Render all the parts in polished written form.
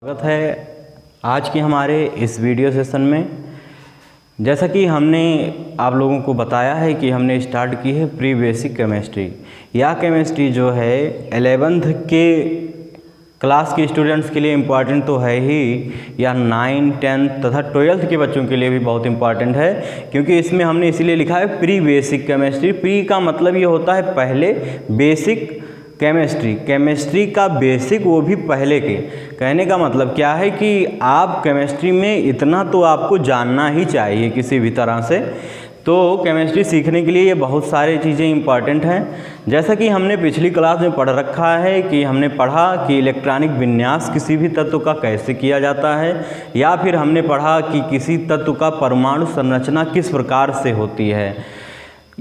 स्वागत है आज के हमारे इस वीडियो सेशन में। जैसा कि हमने आप लोगों को बताया है कि हमने स्टार्ट की है प्री बेसिक केमिस्ट्री। यह केमिस्ट्री जो है 11th के क्लास के स्टूडेंट्स के लिए इम्पॉर्टेंट तो है ही, या 9, 10 तथा 12th के बच्चों के लिए भी बहुत इम्पॉर्टेंट है, क्योंकि इसमें हमने इसीलिए लिखा है प्री बेसिक केमिस्ट्री। प्री का मतलब ये होता है पहले, बेसिक केमिस्ट्री का बेसिक वो भी पहले के। कहने का मतलब क्या है कि आप केमिस्ट्री में इतना तो आपको जानना ही चाहिए किसी भी तरह से। तो केमिस्ट्री सीखने के लिए ये बहुत सारी चीज़ें इंपॉर्टेंट हैं। जैसा कि हमने पिछली क्लास में पढ़ रखा है कि हमने पढ़ा कि इलेक्ट्रॉनिक विन्यास किसी भी तत्व का कैसे किया जाता है, या फिर हमने पढ़ा कि किसी तत्व का परमाणु संरचना किस प्रकार से होती है।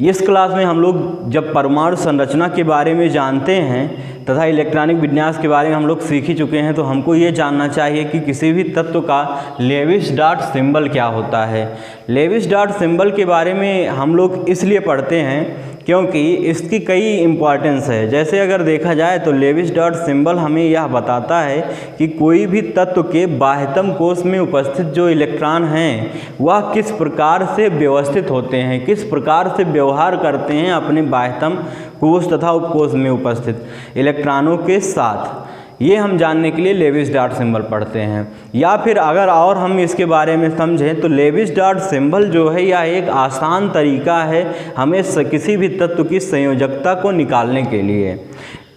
इस क्लास में हम लोग जब परमाणु संरचना के बारे में जानते हैं तथा इलेक्ट्रॉनिक विन्यास के बारे में हम लोग सीख ही चुके हैं, तो हमको ये जानना चाहिए कि किसी भी तत्व का लेविस डॉट सिंबल क्या होता है। लेविस डॉट सिंबल के बारे में हम लोग इसलिए पढ़ते हैं क्योंकि इसकी कई इम्पॉर्टेंस है। जैसे अगर देखा जाए तो लेविस डॉट सिंबल हमें यह बताता है कि कोई भी तत्व के बाह्यतम कोश में उपस्थित जो इलेक्ट्रॉन हैं वह किस प्रकार से व्यवस्थित होते हैं, किस प्रकार से व्यवहार करते हैं अपने बाह्यतम कोश तथा उपकोश में उपस्थित इलेक्ट्रॉनों के साथ। ये हम जानने के लिए लेविस डॉट सिंबल पढ़ते हैं। या फिर अगर और हम इसके बारे में समझें तो लेविस डॉट सिंबल जो है यह एक आसान तरीका है हमें किसी भी तत्व की संयोजकता को निकालने के लिए।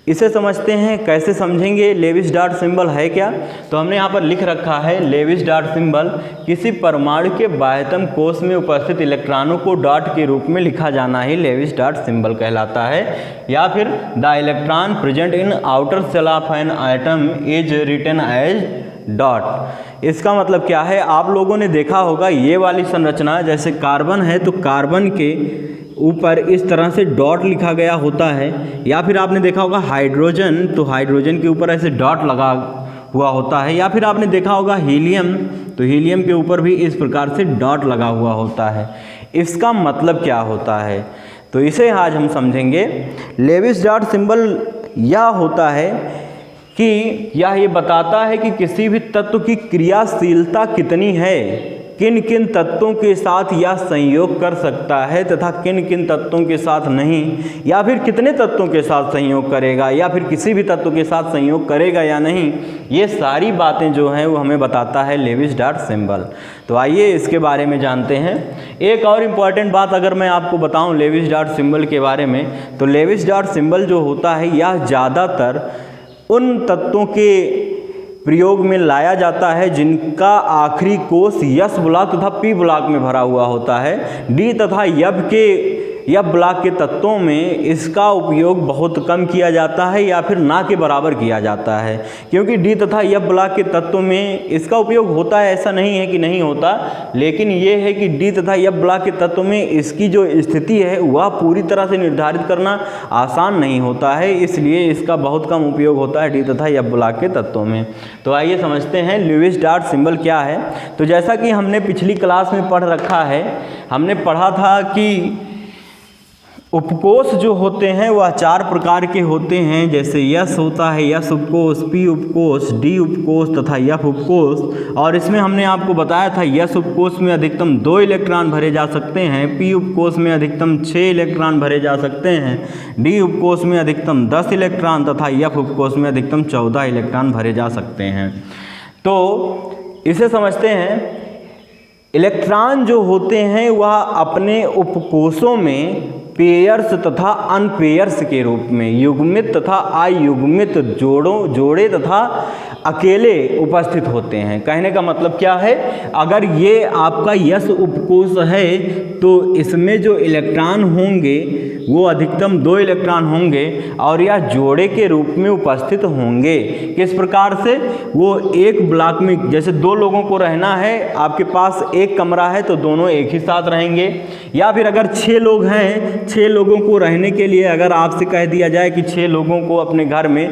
इसे समझते हैं, कैसे समझेंगे लेविस डॉट सिंबल है क्या। तो हमने यहाँ पर लिख रखा है लेविस डॉट सिंबल किसी परमाणु के बाह्यतम कोश में उपस्थित इलेक्ट्रॉनों को डॉट के रूप में लिखा जाना ही लेविस डॉट सिंबल कहलाता है। या फिर the electron present in outer shell of an atom is written as dot. इसका मतलब क्या है, आप लोगों ने देखा होगा ये वाली संरचना, जैसे कार्बन है तो कार्बन के ऊपर इस तरह से डॉट लिखा गया होता है। या फिर आपने देखा होगा हाइड्रोजन, तो हाइड्रोजन के ऊपर ऐसे डॉट लगा हुआ होता है। या फिर आपने देखा होगा हीलियम, तो हीलियम के ऊपर भी इस प्रकार से डॉट लगा हुआ होता है। इसका मतलब क्या होता है, तो इसे आज हम समझेंगे। लेविस डॉट सिंबल यह होता है कि यह ये बताता है कि किसी भी तत्व की क्रियाशीलता कितनी है, किन किन तत्वों के साथ यह संयोग कर सकता है तथा किन किन तत्वों के साथ नहीं, या फिर कितने तत्वों के साथ संयोग करेगा, या फिर किसी भी तत्व के साथ संयोग करेगा या नहीं। ये सारी बातें जो हैं वो हमें बताता है लेविस डॉट सिंबल। तो आइए इसके बारे में जानते हैं। एक और इम्पॉर्टेंट बात अगर मैं आपको बताऊं लेविस डॉट सिंबल के बारे में, तो लेविस डॉट सिंबल जो होता है यह ज़्यादातर उन तत्वों के प्रयोग में लाया जाता है जिनका आखिरी कोश यस ब्लॉक तथा पी ब्लॉक में भरा हुआ होता है। डी तथा यब ब्लॉक के तत्वों में इसका उपयोग बहुत कम किया जाता है या फिर ना के बराबर किया जाता है, क्योंकि डी तथा यब ब्लॉक के तत्वों में इसका उपयोग होता है, ऐसा नहीं है कि नहीं होता, लेकिन ये है कि डी तथा यब ब्लॉक के तत्वों में इसकी जो स्थिति है वह पूरी तरह से निर्धारित करना आसान नहीं होता है, इसलिए इसका बहुत कम उपयोग होता है डी तथा यब ब्लॉक के तत्वों में। तो आइए समझते हैं लेविस डॉट सिंबल क्या है। तो जैसा कि हमने पिछली क्लास में पढ़ रखा है, हमने पढ़ा था कि उपकोश जो होते हैं वह 4 प्रकार के होते हैं। जैसे यस होता है, यस उपकोश, पी उपकोश, डी उपकोश तथा एफ उपकोश। और इसमें हमने आपको बताया था यस उपकोश में अधिकतम 2 इलेक्ट्रॉन भरे जा सकते हैं, पी उपकोश में अधिकतम 6 इलेक्ट्रॉन भरे जा सकते हैं, डी उपकोश में अधिकतम 10 इलेक्ट्रॉन तथा एफ उपकोश में अधिकतम 14 इलेक्ट्रॉन भरे जा सकते हैं। तो इसे समझते हैं, इलेक्ट्रॉन जो होते हैं वह अपने उपकोशों में पेयर्स तथा अनपेयर्स के रूप में, युग्मित तथा अयुग्मित जोड़े तथा अकेले उपस्थित होते हैं। कहने का मतलब क्या है, अगर ये आपका यस उपकोश है तो इसमें जो इलेक्ट्रॉन होंगे वो अधिकतम 2 इलेक्ट्रॉन होंगे और यह जोड़े के रूप में उपस्थित होंगे। किस प्रकार से, वो एक ब्लॉक में, जैसे 2 लोगों को रहना है, आपके पास एक कमरा है तो दोनों एक ही साथ रहेंगे। या फिर अगर 6 लोग हैं, 6 लोगों को रहने के लिए अगर आपसे कह दिया जाए कि 6 लोगों को अपने घर में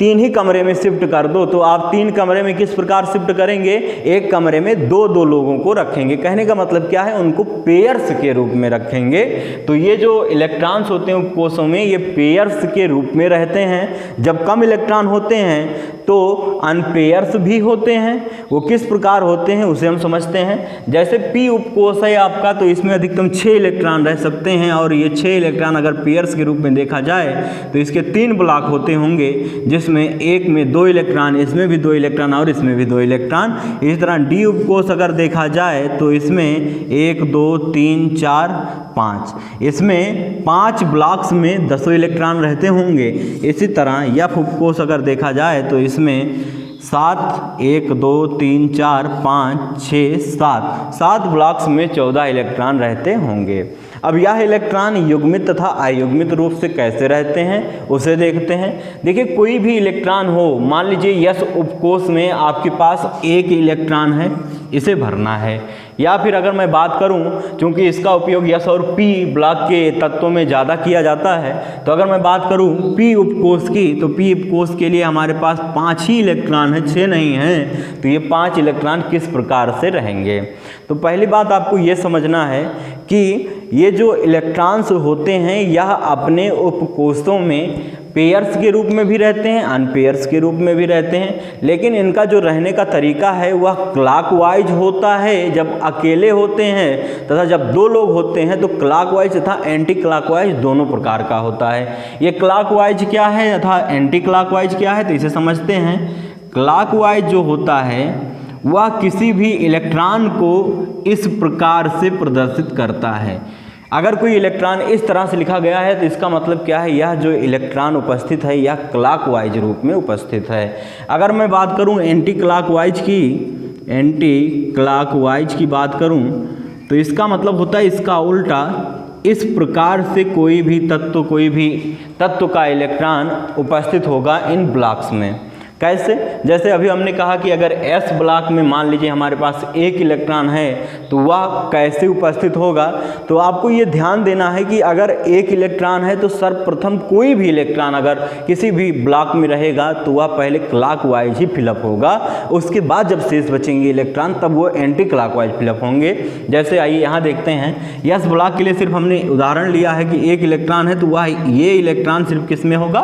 3 ही कमरे में शिफ्ट कर दो, तो आप 3 कमरे में किस प्रकार शिफ्ट करेंगे, एक कमरे में 2 लोगों को रखेंगे। कहने का मतलब क्या है, उनको पेयर्स के रूप में रखेंगे। तो ये जो इलेक्ट्रॉन्स होते हैं उपकोषों में, ये पेयर्स के रूप में रहते हैं। जब कम इलेक्ट्रॉन होते हैं तो अनपेयर्स भी होते हैं। वो किस प्रकार होते हैं उसे हम समझते हैं। जैसे P उपकोष है आपका, तो इसमें अधिकतम 6 इलेक्ट्रॉन रह सकते हैं, और ये 6 इलेक्ट्रॉन अगर पेयर्स के रूप में देखा जाए तो इसके 3 ब्लॉक होते होंगे, जिसमें एक में 2 इलेक्ट्रॉन, इसमें भी 2 इलेक्ट्रॉन और इसमें भी 2 इलेक्ट्रॉन। इस तरह D उपकोष अगर देखा जाए तो इसमें 1 2 3 4 5, इसमें 5 ब्लॉक्स में 10 इलेक्ट्रॉन रहते होंगे। इसी तरह F उपकोष अगर देखा जाए तो इसमें 7 1 2 3 4 5 6 7 ब्लॉक्स में 14 इलेक्ट्रॉन रहते होंगे। अब यह इलेक्ट्रॉन युग्मित तथा अयुग्मित रूप से कैसे रहते हैं उसे देखते हैं। देखिए, कोई भी इलेक्ट्रॉन हो, मान लीजिए S उपकोष में आपके पास 1 इलेक्ट्रॉन है, इसे भरना है। या फिर अगर मैं बात करूं, क्योंकि इसका उपयोग S और P ब्लॉक के तत्वों में ज़्यादा किया जाता है, तो अगर मैं बात करूं P उपकोष की, तो P उपकोष के लिए हमारे पास 5 ही इलेक्ट्रॉन है, 6 नहीं हैं। तो ये 5 इलेक्ट्रॉन किस प्रकार से रहेंगे। तो पहली बात आपको ये समझना है कि ये जो इलेक्ट्रॉन्स होते हैं यह अपने उपकोषों में पेयर्स के रूप में भी रहते हैं, अनपेयर्स के रूप में भी रहते हैं, लेकिन इनका जो रहने का तरीका है वह क्लॉकवाइज होता है जब अकेले होते हैं, तथा जब 2 लोग होते हैं तो क्लॉकवाइज तथा एंटी क्लॉकवाइज दोनों प्रकार का होता है। ये क्लॉकवाइज क्या है तथा एंटी क्लॉकवाइज क्या है, तो इसे समझते हैं। क्लॉकवाइज जो होता है वह किसी भी इलेक्ट्रॉन को इस प्रकार से प्रदर्शित करता है। अगर कोई इलेक्ट्रॉन इस तरह से लिखा गया है तो इसका मतलब क्या है, यह जो इलेक्ट्रॉन उपस्थित है यह क्लॉकवाइज रूप में उपस्थित है। अगर मैं बात करूं एंटी क्लॉकवाइज की बात करूं तो इसका मतलब होता है इसका उल्टा। इस प्रकार से कोई भी तत्व का इलेक्ट्रॉन उपस्थित होगा इन ब्लॉक्स में। कैसे, जैसे अभी हमने कहा कि अगर S ब्लॉक में मान लीजिए हमारे पास 1 इलेक्ट्रॉन है तो वह कैसे उपस्थित होगा। तो आपको ये ध्यान देना है कि अगर 1 इलेक्ट्रॉन है तो सर्वप्रथम कोई भी इलेक्ट्रॉन अगर किसी भी ब्लॉक में रहेगा तो वह पहले क्लॉकवाइज ही फिलअप होगा, उसके बाद जब शेष बचेंगे इलेक्ट्रॉन तब वो एंटी क्लॉकवाइज फिलअप होंगे। जैसे आइए यहाँ देखते हैं, S ब्लॉक के लिए सिर्फ हमने उदाहरण लिया है कि 1 इलेक्ट्रॉन है तो वह ये इलेक्ट्रॉन सिर्फ किस में होगा,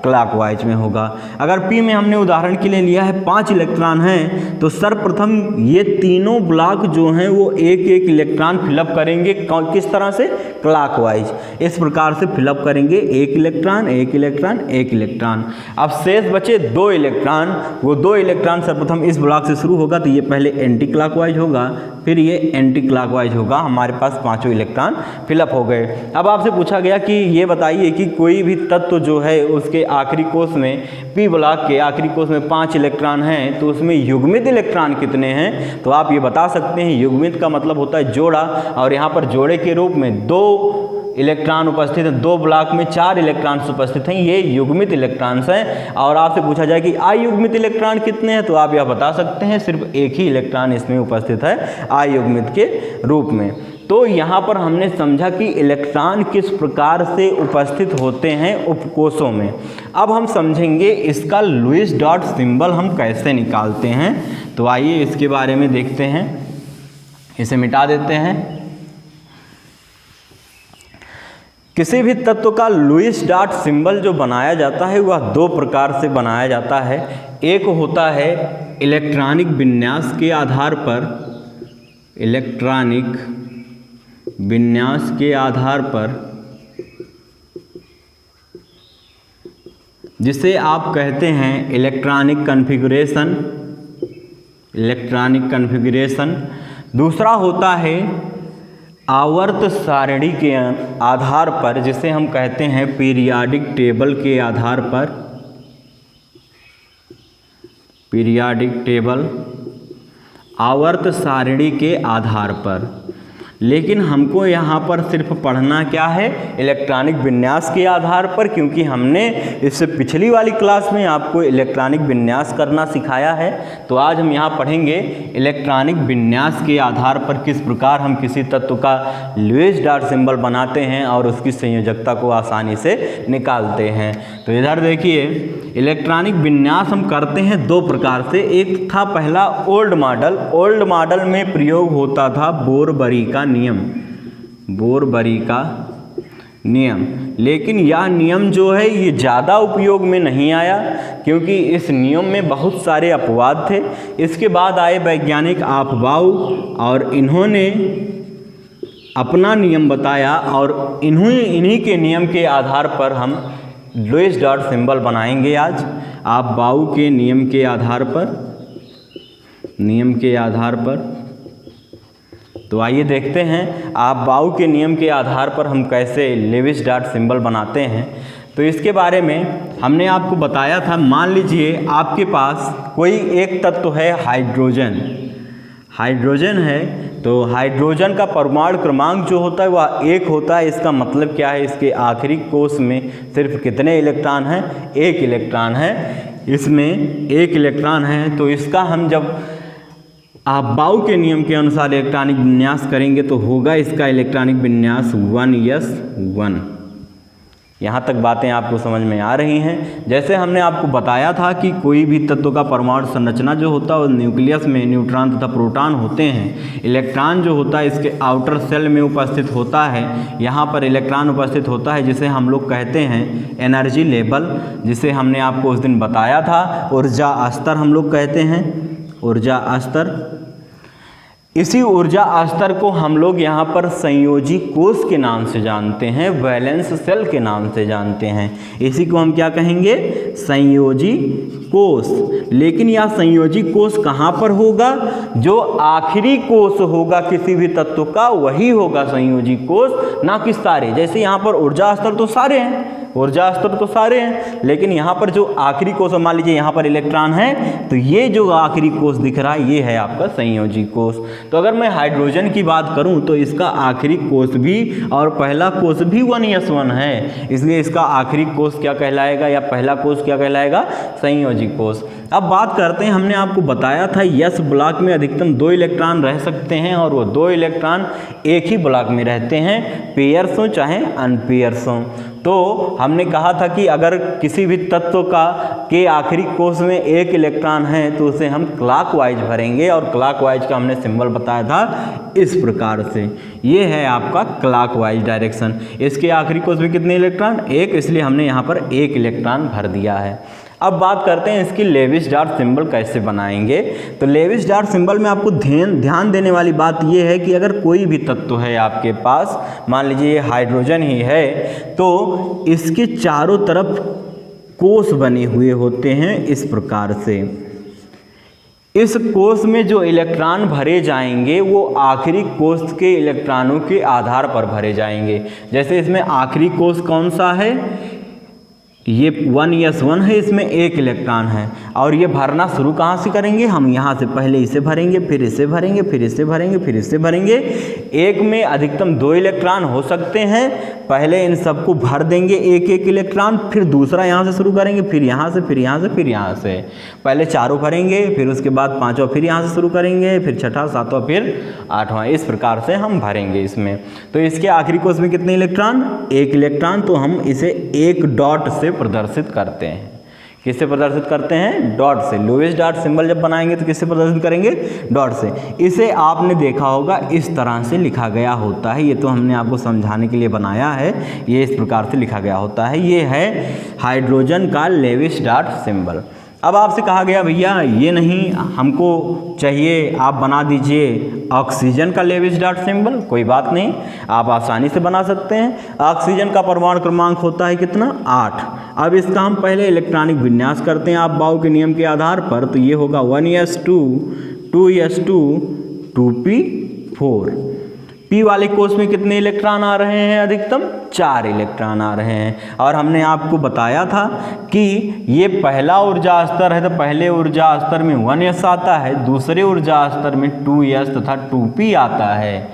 क्लॉकवाइज में होगा। अगर P में हमने उदाहरण के लिए लिया है 5 इलेक्ट्रॉन हैं, तो सर्वप्रथम ये तीनों ब्लॉक जो हैं वो 1 इलेक्ट्रॉन फिलअप करेंगे। किस तरह से, क्लॉकवाइज, इस प्रकार से फिलअप करेंगे 1 इलेक्ट्रॉन 1 इलेक्ट्रॉन 1 इलेक्ट्रॉन। अब शेष बचे 2 इलेक्ट्रॉन, वो 2 इलेक्ट्रॉन सर्वप्रथम इस ब्लॉक से शुरू होगा तो ये पहले एंटी क्लॉकवाइज होगा, फिर ये एंटी क्लॉकवाइज होगा। हमारे पास 5 इलेक्ट्रॉन फिलअप हो गए। अब आपसे पूछा गया कि ये बताइए कि कोई भी तत्व जो है उसके आखिरी कोष में, P ब्लॉक के आखिरी कोष में 5 इलेक्ट्रॉन हैं, तो उसमें युग्मित इलेक्ट्रॉन कितने हैं। तो आप ये बता सकते हैं, युग्मित का मतलब होता है जोड़ा, और यहाँ पर जोड़े के रूप में 2 इलेक्ट्रॉन उपस्थित हैं, 2 ब्लॉक में 4 इलेक्ट्रॉन उपस्थित हैं, ये युग्मित इलेक्ट्रॉन्स हैं। और आपसे पूछा जाए कि अयुग्मित इलेक्ट्रॉन कितने हैं, तो आप यह बता सकते हैं सिर्फ 1 ही इलेक्ट्रॉन इसमें उपस्थित है अयुग्मित के रूप में। तो यहाँ पर हमने समझा कि इलेक्ट्रॉन किस प्रकार से उपस्थित होते हैं उपकोषों में। अब हम समझेंगे इसका लुईस डॉट सिंबल हम कैसे निकालते हैं। तो आइए इसके बारे में देखते हैं। इसे मिटा देते हैं। किसी भी तत्व का लुईस डॉट सिंबल जो बनाया जाता है वह 2 प्रकार से बनाया जाता है। एक होता है इलेक्ट्रॉनिक विन्यास के आधार पर, इलेक्ट्रॉनिक विन्यास के आधार पर, जिसे आप कहते हैं इलेक्ट्रॉनिक कॉन्फ़िगरेशन, इलेक्ट्रॉनिक कॉन्फ़िगरेशन। दूसरा होता है आवर्त सारणी के आधार पर, जिसे हम कहते हैं पीरियाडिक टेबल के आधार पर, पीरियाडिक टेबल, आवर्त सारणी के आधार पर। लेकिन हमको यहाँ पर सिर्फ पढ़ना क्या है, इलेक्ट्रॉनिक विन्यास के आधार पर, क्योंकि हमने इससे पिछली वाली क्लास में आपको इलेक्ट्रॉनिक विन्यास करना सिखाया है। तो आज हम यहाँ पढ़ेंगे इलेक्ट्रॉनिक विन्यास के आधार पर किस प्रकार हम किसी तत्व का लुईस डॉट सिंबल बनाते हैं और उसकी संयोजकता को आसानी से निकालते हैं। तो इधर देखिए, इलेक्ट्रॉनिक विन्यास हम करते हैं दो प्रकार से। एक था पहला ओल्ड मॉडल। ओल्ड मॉडल में प्रयोग होता था बोरबरी का नियम, बोरबरी का नियम। लेकिन यह नियम जो है ये ज़्यादा उपयोग में नहीं आया, क्योंकि इस नियम में बहुत सारे अपवाद थे। इसके बाद आए वैज्ञानिक आफबाउ और इन्होंने अपना नियम बताया और इन्हीं के नियम के आधार पर हम लुईस डॉट सिंबल बनाएंगे आज। आफबाउ के नियम के आधार पर, तो आइए देखते हैं आफबाउ के नियम के आधार पर हम कैसे लुईस डॉट सिंबल बनाते हैं। तो इसके बारे में हमने आपको बताया था। मान लीजिए आपके पास कोई एक तत्व है हाइड्रोजन, हाइड्रोजन है, तो हाइड्रोजन का परमाणु क्रमांक जो होता है वह 1 होता है। इसका मतलब क्या है, इसके आखिरी कोष में सिर्फ कितने इलेक्ट्रॉन हैं, 1 इलेक्ट्रॉन है, इसमें 1 इलेक्ट्रॉन है। तो इसका हम जब आफबाउ के नियम के अनुसार इलेक्ट्रॉनिक विन्यास करेंगे तो होगा इसका इलेक्ट्रॉनिक विन्यास 1s1। यहाँ तक बातें आपको समझ में आ रही हैं। जैसे हमने आपको बताया था कि कोई भी तत्व का परमाणु संरचना जो होता है वो न्यूक्लियस में न्यूट्रॉन तथा प्रोटॉन होते हैं। इलेक्ट्रॉन जो होता है इसके आउटर सेल में उपस्थित होता है। यहाँ पर इलेक्ट्रॉन उपस्थित होता है जिसे हम लोग कहते हैं एनर्जी लेवल, जिसे हमने आपको उस दिन बताया था ऊर्जा स्तर हम लोग कहते हैं, ऊर्जा स्तर। इसी ऊर्जा स्तर को हम लोग यहाँ पर संयोजी कोष के नाम से जानते हैं, वैलेंस सेल के नाम से जानते हैं। इसी को हम क्या कहेंगे, संयोजी कोष। लेकिन यह संयोजी कोष कहाँ पर होगा, जो आखिरी कोष होगा किसी भी तत्व का वही होगा संयोजी कोष, ना कि सारे। जैसे यहाँ पर ऊर्जा स्तर तो सारे हैं, ऊर्जा स्तर तो सारे हैं, लेकिन यहाँ पर जो आखिरी कोष, मान लीजिए यहाँ पर इलेक्ट्रॉन है, तो ये जो आखिरी कोष दिख रहा है ये है आपका संयोजी कोष। तो अगर मैं हाइड्रोजन की बात करूँ तो इसका आखिरी कोष भी और पहला कोष भी 1s1 है, इसलिए इसका आखिरी कोष क्या कहलाएगा या पहला कोष क्या कहलाएगा, संयोजी कोष। अब बात करते हैं, हमने आपको बताया था यस ब्लॉक में अधिकतम 2 इलेक्ट्रॉन रह सकते हैं और वो 2 इलेक्ट्रॉन एक ही ब्लॉक में रहते हैं, पेयर्स हो चाहे अनपेयर्स हो। तो हमने कहा था कि अगर किसी भी तत्व के आखिरी कोष में 1 इलेक्ट्रॉन है तो उसे हम क्लॉकवाइज भरेंगे, और क्लॉकवाइज का हमने सिंबल बताया था इस प्रकार से। ये है आपका क्लॉकवाइज डायरेक्शन। इसके आखिरी कोष में कितने इलेक्ट्रॉन, 1, इसलिए हमने यहाँ पर 1 इलेक्ट्रॉन भर दिया है। अब बात करते हैं इसकी लुईस डॉट सिंबल कैसे बनाएंगे। तो लुईस डॉट सिंबल में आपको ध्यान देने वाली बात यह है कि अगर कोई भी तत्व है आपके पास, मान लीजिए ये हाइड्रोजन ही है, तो इसके चारों तरफ कोष बने हुए होते हैं इस प्रकार से। इस कोष में जो इलेक्ट्रॉन भरे जाएंगे वो आखिरी कोष के इलेक्ट्रॉनों के आधार पर भरे जाएंगे। जैसे इसमें आखिरी कोष कौन सा है, ये 1s1 है, इसमें 1 इलेक्ट्रॉन है, और ये भरना शुरू कहाँ से करेंगे, हम यहाँ से पहले इसे भरेंगे, फिर इसे भरेंगे, फिर इसे भरेंगे, फिर इसे भरेंगे। एक में अधिकतम 2 इलेक्ट्रॉन हो सकते हैं, पहले इन सबको भर देंगे 1-1 इलेक्ट्रॉन, फिर दूसरा यहाँ से शुरू करेंगे, फिर यहाँ से, फिर यहाँ से, फिर यहाँ से। पहले चारों भरेंगे, फिर उसके बाद 5वां फिर यहाँ से शुरू करेंगे, फिर 6वां, 7वां, फिर 8वां। इस प्रकार से हम भरेंगे इसमें। तो इसके आखिरी कोष में कितने इलेक्ट्रॉन, 1 इलेक्ट्रॉन। तो हम इसे एक डॉट से प्रदर्शित करते हैं। किससे प्रदर्शित करते हैं, डॉट से। लुईस डॉट सिंबल जब बनाएंगे तो किससे प्रदर्शित करेंगे, डॉट से। इसे आपने देखा होगा इस तरह से लिखा गया होता है, ये तो हमने आपको समझाने के लिए बनाया है, ये इस प्रकार से लिखा गया होता है। ये है हाइड्रोजन का लुईस डॉट सिंबल। अब आपसे कहा गया भैया ये नहीं हमको चाहिए, आप बना दीजिए ऑक्सीजन का लुईस डॉट सिंबल। कोई बात नहीं, आप आसानी से बना सकते हैं। ऑक्सीजन का परमाणु क्रमांक होता है कितना, 8। अब इसका हम पहले इलेक्ट्रॉनिक विन्यास करते हैं आफबाउ के नियम के आधार पर। तो ये होगा 1s2, 2s2, 2p4। पी वाले कोष में कितने इलेक्ट्रॉन आ रहे हैं, अधिकतम 4 इलेक्ट्रॉन आ रहे हैं। और हमने आपको बताया था कि ये पहला ऊर्जा स्तर है, तो पहले ऊर्जा स्तर में 1s आता है, दूसरे ऊर्जा स्तर में 2s तथा 2p आता है।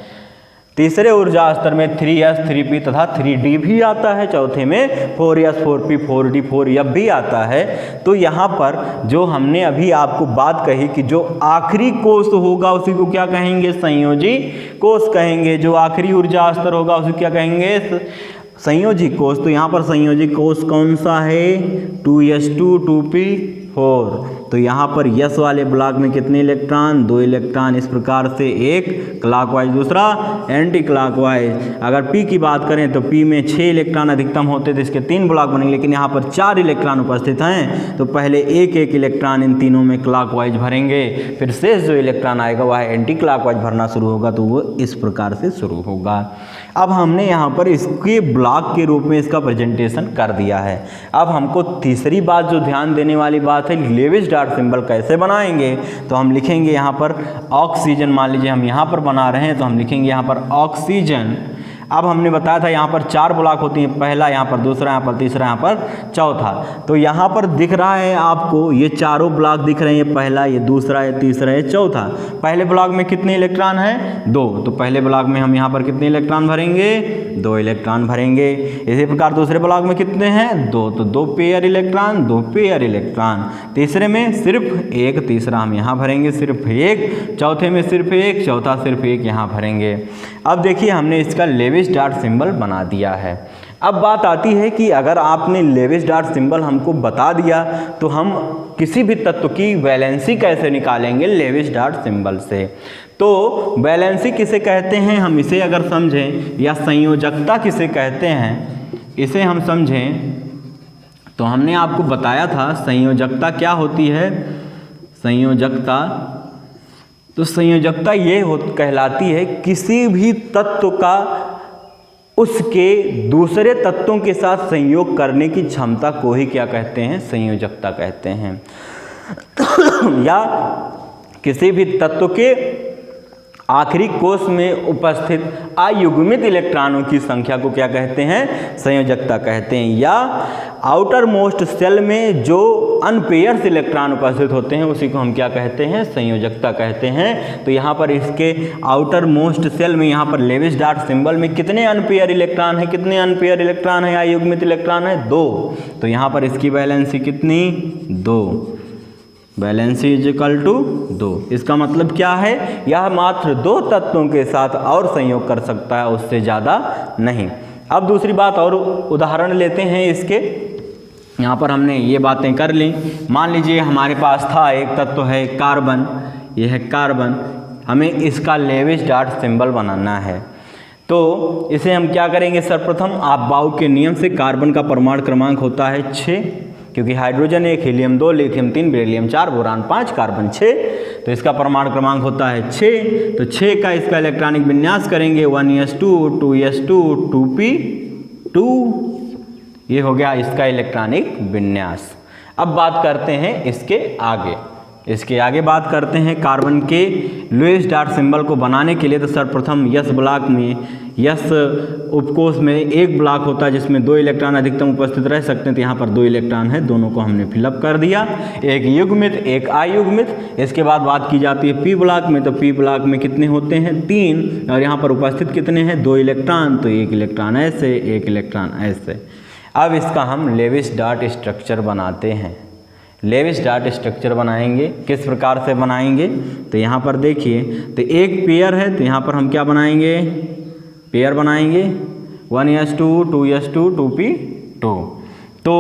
तीसरे ऊर्जा स्तर में 3s 3p तथा 3d भी आता है, चौथे में 4s 4p 4d 4f भी आता है। तो यहाँ पर जो हमने अभी आपको बात कही कि जो आखिरी कोष होगा उसी को क्या कहेंगे, संयोजी कोष कहेंगे। जो आखिरी ऊर्जा स्तर होगा उसे क्या कहेंगे, संयोजी कोष। तो यहाँ पर संयोजी कोष कौन सा है, 2s2 2p4। तो यहाँ पर यस वाले ब्लॉक में कितने इलेक्ट्रॉन, 2 इलेक्ट्रॉन। इस प्रकार से एक क्लॉकवाइज दूसरा एंटी क्लॉकवाइज। अगर पी की बात करें तो पी में 6 इलेक्ट्रॉन अधिकतम होते थे, इसके 3 ब्लॉक बनेंगे, लेकिन यहाँ पर 4 इलेक्ट्रॉन उपस्थित हैं। तो पहले एक एक इलेक्ट्रॉन इन तीनों में क्लॉकवाइज भरेंगे, फिर शेष जो इलेक्ट्रॉन आएगा वह एंटी क्लॉकवाइज भरना शुरू होगा। तो वो इस प्रकार से शुरू होगा। अब हमने यहाँ पर इसके ब्लॉक के रूप में इसका प्रेजेंटेशन कर दिया है। अब हमको तीसरी बात जो ध्यान देने वाली बात है, लेविस डार्ट सिंबल कैसे बनाएंगे। तो हम लिखेंगे यहाँ पर ऑक्सीजन, मान लीजिए हम यहाँ पर बना रहे हैं तो हम लिखेंगे यहाँ पर ऑक्सीजन। अब हमने बताया था यहाँ पर 4 ब्लॉक होती हैं, पहला, यहाँ पर दूसरा, यहाँ पर तीसरा, यहाँ पर चौथा। तो यहाँ पर दिख रहा है आपको ये चारों ब्लॉक दिख रहे हैं, ये पहला, ये दूसरा, ये तीसरा, ये चौथा। पहले ब्लॉक में कितने इलेक्ट्रॉन हैं, 2। तो पहले ब्लॉक में हम यहाँ पर कितने इलेक्ट्रॉन भरेंगे, 2 इलेक्ट्रॉन भरेंगे। इसी प्रकार दूसरे ब्लॉक में कितने हैं, 2। तो 2 पेयर इलेक्ट्रॉन, 2 पेयर इलेक्ट्रॉन। तीसरे में सिर्फ 1, तीसरा हम यहाँ भरेंगे सिर्फ 1। चौथे में सिर्फ 1, चौथा सिर्फ 1 यहाँ भरेंगे। अब देखिए हमने इसका लेविस डार्ट सिंबल बना दिया है। अब बात आती है कि अगर आपने लेविस डार्ट सिंबल हमको बता दिया तो हम किसी भी तत्व की वैलेंसी कैसे निकालेंगे लेविस डार्ट सिंबल से। तो वैलेंसी किसे कहते हैं, हम इसे अगर समझें, या संयोजकता किसे कहते हैं इसे हम समझें, तो हमने आपको बताया था संयोजकता क्या होती है। संयोजकता, तो संयोजकता ये कहलाती है किसी भी तत्व का उसके दूसरे तत्वों के साथ संयोग करने की क्षमता को ही क्या कहते हैं, संयोजकता कहते हैं। या किसी भी तत्व के आखिरी कोष में उपस्थित अयुग्मित इलेक्ट्रॉनों की संख्या को क्या कहते हैं, संयोजकता कहते हैं। या आउटर मोस्ट सेल में जो अनपेयर्स इलेक्ट्रॉन उपस्थित होते हैं उसी को हम क्या कहते हैं, संयोजकता कहते हैं। तो यहाँ पर इसके आउटर मोस्ट सेल में यहाँ पर लेविस डार्ट सिंबल में कितने अनपेयर इलेक्ट्रॉन है, कितने अनपेयर इलेक्ट्रॉन है, अयुग्मित इलेक्ट्रॉन है, 2। तो यहाँ पर इसकी वैलेंसी कितनी, 2। Valency is equal to 2। इसका मतलब क्या है, यह मात्र 2 तत्वों के साथ और संयोग कर सकता है, उससे ज़्यादा नहीं। अब दूसरी बात और उदाहरण लेते हैं इसके। यहाँ पर हमने ये बातें कर ली। मान लीजिए हमारे पास था एक तत्व है कार्बन, ये है कार्बन, हमें इसका लेविस डार्ट सिंबल बनाना है। तो इसे हम क्या करेंगे, सर्वप्रथम अफबाउ के नियम से कार्बन का परमाणु क्रमांक होता है 6, क्योंकि hydrogen 1, helium 2, lithium 3, beryllium 4, boron 5, carbon 6। तो इसका परमाणु क्रमांक होता है 6। तो 6 का इसका इलेक्ट्रॉनिक विन्यास करेंगे 1s2 2s2 2p2। ये हो गया इसका इलेक्ट्रॉनिक विन्यास। अब बात करते हैं इसके आगे बात करते हैं कार्बन के लेविस डार्ट सिंबल को बनाने के लिए। तो सर्वप्रथम यस ब्लॉक में, यस उपकोष में एक ब्लॉक होता है जिसमें 2 इलेक्ट्रॉन अधिकतम उपस्थित रह सकते हैं। तो यहाँ पर 2 इलेक्ट्रॉन है, दोनों को हमने फिलअप कर दिया, एक युग्मित एक अयुग्मित। इसके बाद बात की जाती है पी ब्लॉक में। तो पी ब्लॉक में कितने होते हैं, 3, और यहाँ पर उपस्थित कितने हैं, 2 इलेक्ट्रॉन। तो 1 इलेक्ट्रॉन ऐसे, 1 इलेक्ट्रॉन ऐसे। अब इसका हम लेविस डार्ट स्ट्रक्चर बनाते हैं। लेविस डार्ट स्ट्रक्चर बनाएंगे, किस प्रकार से बनाएंगे, तो यहाँ पर देखिए, तो एक पेयर है, तो यहाँ पर हम क्या बनाएंगे, पेयर बनाएंगे 1s2 2s2 2p2। तो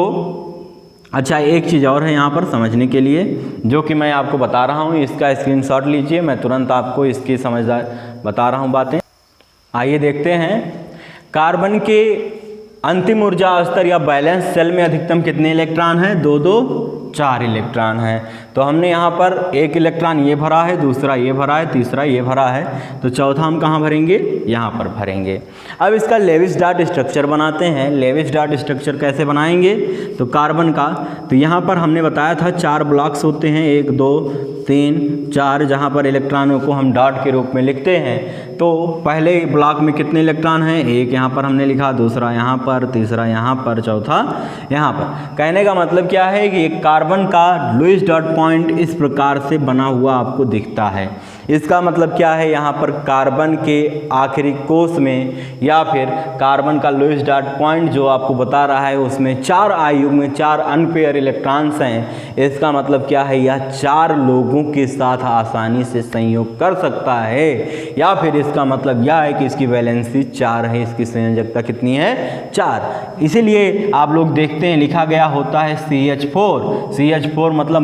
अच्छा एक चीज़ और है यहाँ पर समझने के लिए, जो कि मैं आपको बता रहा हूँ, इसका स्क्रीनशॉट लीजिए, मैं तुरंत आपको इसकी समझदार बता रहा हूँ बातें। आइए देखते हैं, कार्बन के अंतिम ऊर्जा स्तर या बैलेंस सेल में अधिकतम कितने इलेक्ट्रॉन हैं, 2 2 4 इलेक्ट्रॉन है। तो हमने यहाँ पर एक इलेक्ट्रॉन ये भरा है, दूसरा ये भरा है, तीसरा ये भरा है। तो चौथा हम कहाँ भरेंगे, यहाँ पर भरेंगे। अब इसका लेविस डार्ट स्ट्रक्चर बनाते हैं। लेविस डार्ट स्ट्रक्चर कैसे बनाएंगे, तो कार्बन का, तो यहाँ पर हमने बताया था 4 ब्लॉक्स होते हैं, 1 2 3 4, जहाँ पर इलेक्ट्रॉनों को हम डॉट के रूप में लिखते हैं। तो पहले ब्लॉक में कितने इलेक्ट्रॉन हैं, 1 यहाँ पर हमने लिखा, दूसरा यहाँ पर, तीसरा यहाँ पर, चौथा यहाँ पर। कहने का मतलब क्या है कि एक कार्बन का लेविस डॉट पॉइंट इस प्रकार से बना हुआ आपको दिखता है। इसका मतलब क्या है, यहाँ पर कार्बन के आखिरी कोष में या फिर कार्बन का लोएस्ट डॉट पॉइंट जो आपको बता रहा है उसमें 4 आई युग्म 4 अनपेयर इलेक्ट्रॉन्स हैं। इसका मतलब क्या है, यह 4 लोगों के साथ आसानी से संयोग कर सकता है, या फिर इसका मतलब यह है कि इसकी वैलेंसी 4 है, इसकी संयोजकता कितनी है 4। इसीलिए आप लोग देखते हैं लिखा गया होता है CH4 मतलब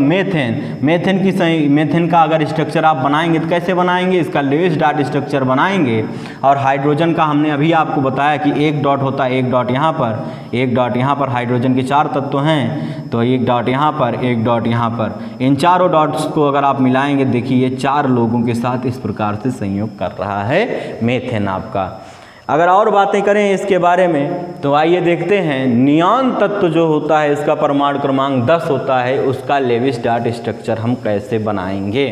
मेथेन का अगर स्ट्रक्चर आप बनाएंगे तो कैसे बनाएंगे, इसका लोएस्ट डॉट स्ट्रक्चर बनाएंगे। और हाइड्रोजन का हमने अभी आपको बताया कि एक डॉट होता है, एक डॉट यहाँ पर, एक डॉट यहाँ पर, हाइड्रोजन के 4 तत्व हैं तो एक डॉट यहाँ पर, एक डॉट यहाँ पर, इन चारों डॉट्स को अगर आप मिलाएंगे देखिए ये 4 लोगों के साथ इस प्रकार से संयोग कर रहा है मेथेन आपका। अगर और बातें करें इसके बारे में तो आइए देखते हैं नियॉन तत्व जो होता है इसका परमाणु क्रमांक 10 होता है, उसका लेविस डॉट स्ट्रक्चर हम कैसे बनाएंगे।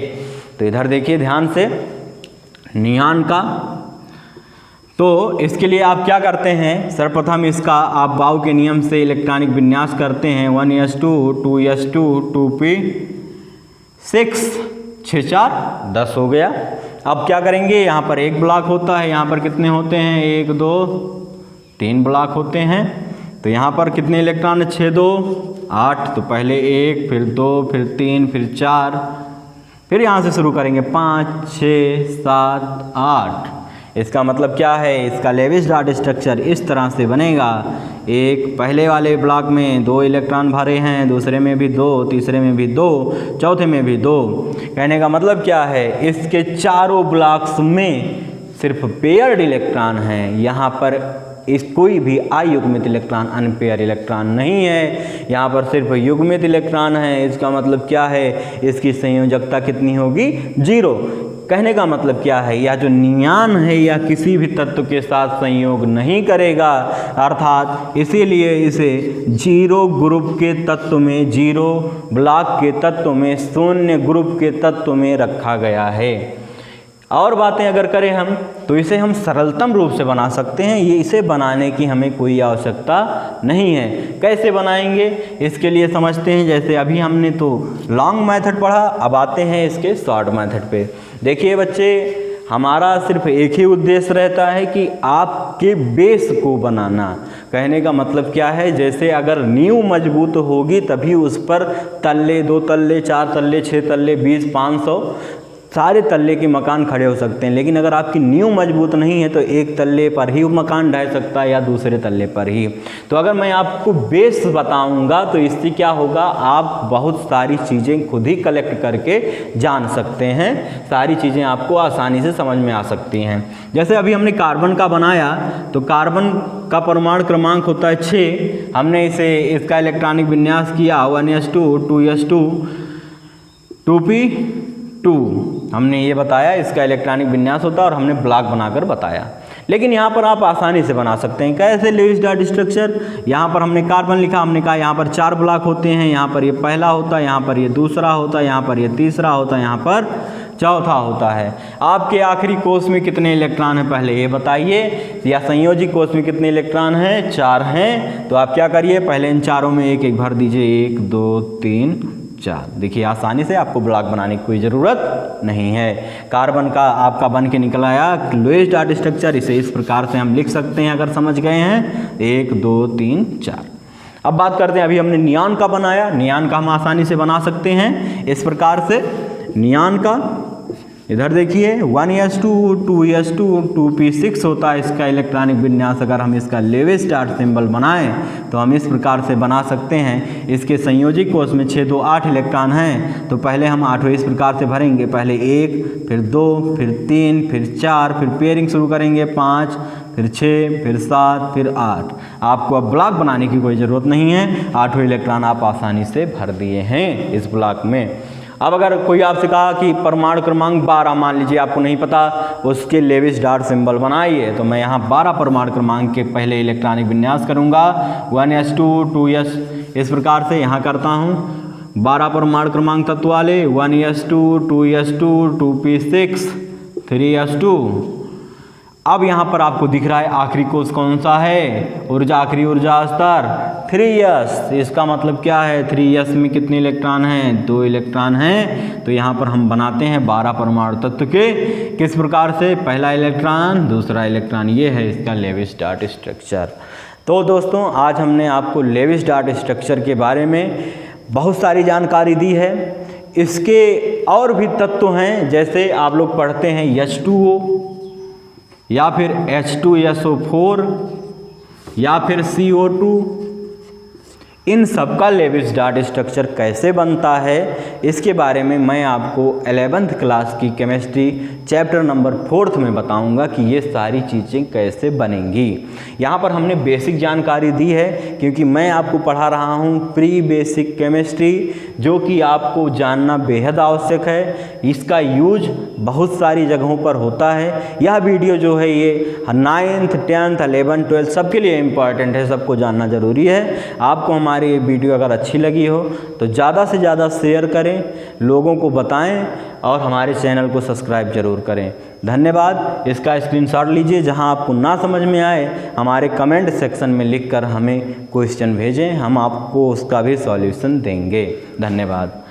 तो इधर देखिए ध्यान से, नियॉन का तो इसके लिए आप क्या करते हैं, सर्वप्रथम इसका आप बाउ के नियम से इलेक्ट्रॉनिक विन्यास करते हैं 1s2 2s2 2p6 6 4 10 हो गया। अब क्या करेंगे, यहाँ पर एक ब्लॉक होता है, यहाँ पर कितने होते हैं 1 2 3 ब्लॉक होते हैं। तो यहाँ पर कितने इलेक्ट्रॉन 6 2 8, तो पहले 1 फिर 2 फिर 3 फिर 4, फिर यहाँ से शुरू करेंगे 5 6 7 8। इसका मतलब क्या है, इसका लेविस डॉट स्ट्रक्चर इस तरह से बनेगा, एक पहले वाले ब्लॉक में 2 इलेक्ट्रॉन भरे हैं, दूसरे में भी 2, तीसरे में भी 2, चौथे में भी 2। कहने का मतलब क्या है, इसके चारों ब्लॉक्स में सिर्फ पेयर्ड इलेक्ट्रॉन हैं, यहाँ पर इस कोई भी अयुग्मित इलेक्ट्रॉन अनपेयर इलेक्ट्रॉन नहीं है, यहाँ पर सिर्फ युग्मित इलेक्ट्रॉन है। इसका मतलब क्या है, इसकी संयोजकता कितनी होगी 0। कहने का मतलब क्या है, यह जो नियॉन है यह किसी भी तत्व के साथ संयोग नहीं करेगा, अर्थात इसीलिए इसे 0 ग्रुप के तत्व में, 0 ब्लॉक के तत्व में, 0 ग्रुप के तत्व में रखा गया है। और बातें अगर करें हम तो इसे हम सरलतम रूप से बना सकते हैं, ये इसे बनाने की हमें कोई आवश्यकता नहीं है। कैसे बनाएंगे इसके लिए समझते हैं, जैसे अभी हमने तो लॉन्ग मेथड पढ़ा, अब आते हैं इसके शॉर्ट मेथड पे। देखिए बच्चे, हमारा सिर्फ एक ही उद्देश्य रहता है कि आपके बेस को बनाना। कहने का मतलब क्या है, जैसे अगर नींव मजबूत होगी तभी उस पर तल्ले 2 तल्ले 4 तल्ले 6 तल्ले 20 500 सारे तल्ले के मकान खड़े हो सकते हैं, लेकिन अगर आपकी नींव मजबूत नहीं है तो एक तल्ले पर ही मकान ढह सकता है या दूसरे तल्ले पर ही। तो अगर मैं आपको बेस बताऊंगा तो इससे क्या होगा, आप बहुत सारी चीज़ें खुद ही कलेक्ट करके जान सकते हैं, सारी चीज़ें आपको आसानी से समझ में आ सकती हैं। जैसे अभी हमने कार्बन का बनाया तो कार्बन का परमाणु क्रमांक होता है 6, हमने इसका इलेक्ट्रॉनिक विन्यास किया 1s2 2s2 2p2, हमने ये बताया इसका इलेक्ट्रॉनिक विन्यास होता है और हमने ब्लॉक बनाकर बताया। लेकिन यहाँ पर आप आसानी से बना सकते हैं, कैसे लेविस डॉट स्ट्रक्चर। यहाँ पर हमने कार्बन लिखा, हमने कहा यहाँ पर 4 ब्लॉक होते हैं, यहाँ पर ये पहला होता है, यहाँ पर ये दूसरा होता है, यहाँ पर ये तीसरा होता है, यहाँ पर चौथा होता है। आपके आखिरी कोष में कितने इलेक्ट्रॉन हैं पहले ये बताइए, या संयोजी कोष में कितने इलेक्ट्रॉन हैं 4 हैं। तो आप क्या करिए, पहले इन चारों में एक एक भर दीजिए, 1 2 3 4। देखिए आसानी से, आपको ब्लॉक बनाने की कोई ज़रूरत नहीं है। कार्बन का आपका बन के निकल आया लोएस्ट डॉट स्ट्रक्चर, इसे इस प्रकार से हम लिख सकते हैं अगर समझ गए हैं, 1 2 3 4। अब बात करते हैं, अभी हमने नियॉन का बनाया, नियॉन का हम आसानी से बना सकते हैं इस प्रकार से। नियॉन का इधर देखिए 1s2 2s2 2p6 होता है इसका इलेक्ट्रॉनिक विन्यास। अगर हम इसका लेविस डॉट सिंबल बनाएं तो हम इस प्रकार से बना सकते हैं। इसके संयोजी कोष में 6 2 8 इलेक्ट्रॉन हैं, तो पहले हम 8 इस प्रकार से भरेंगे, पहले 1 फिर 2 फिर 3 फिर 4, फिर पेयरिंग शुरू करेंगे 5 फिर 6 फिर 7 फिर 8। आपको अब ब्लॉक बनाने की कोई ज़रूरत नहीं है, 8 इलेक्ट्रॉन आप आसानी से भर दिए हैं इस ब्लॉक में। अब अगर कोई आपसे कहा कि परमाणु क्रमांक 12 मान लीजिए आपको नहीं पता, उसके लेविस डॉट सिंबल बनाइए, तो मैं यहाँ 12 परमाणु क्रमांक के पहले इलेक्ट्रॉनिक विन्यास करूँगा 1s2 2s, इस प्रकार से यहाँ करता हूँ 12 परमाणु क्रमांक तत्व वाले 1s2 2s2 2p6 3s2। अब यहाँ पर आपको दिख रहा है आखिरी कोष कौन सा है, ऊर्जा, आखिरी ऊर्जा स्तर 3s। इसका मतलब क्या है, 3s में कितने इलेक्ट्रॉन हैं, 2 इलेक्ट्रॉन हैं। तो यहाँ पर हम बनाते हैं 12 परमाणु तत्व के, किस प्रकार से, पहला इलेक्ट्रॉन, दूसरा इलेक्ट्रॉन, ये है इसका लेविस-डार्ट स्ट्रक्चर। तो दोस्तों आज हमने आपको लेविस-डार्ट स्ट्रक्चर के बारे में बहुत सारी जानकारी दी है। इसके और भी तत्व हैं, जैसे आप लोग पढ़ते हैं H2O या फिर H2SO4 या फिर CO2, इन सब का लेविस-डार्ट स्ट्रक्चर कैसे बनता है इसके बारे में मैं आपको 11th क्लास की केमिस्ट्री चैप्टर नंबर 4 में बताऊंगा कि ये सारी चीज़ें कैसे बनेंगी। यहाँ पर हमने बेसिक जानकारी दी है, क्योंकि मैं आपको पढ़ा रहा हूँ प्री बेसिक केमिस्ट्री, जो कि आपको जानना बेहद आवश्यक है। इसका यूज बहुत सारी जगहों पर होता है। यह वीडियो जो है ये 9th 10th 11th 12th सबके लिए इम्पॉर्टेंट है, सबको जानना ज़रूरी है। आपको हमारी ये वीडियो अगर अच्छी लगी हो तो ज़्यादा से ज़्यादा शेयर करें, लोगों को बताएं और हमारे चैनल को सब्सक्राइब जरूर करें। धन्यवाद। इसका स्क्रीनशॉट लीजिए, जहां आपको ना समझ में आए हमारे कमेंट सेक्शन में लिखकर हमें क्वेश्चन भेजें, हम आपको उसका भी सॉल्यूशन देंगे। धन्यवाद।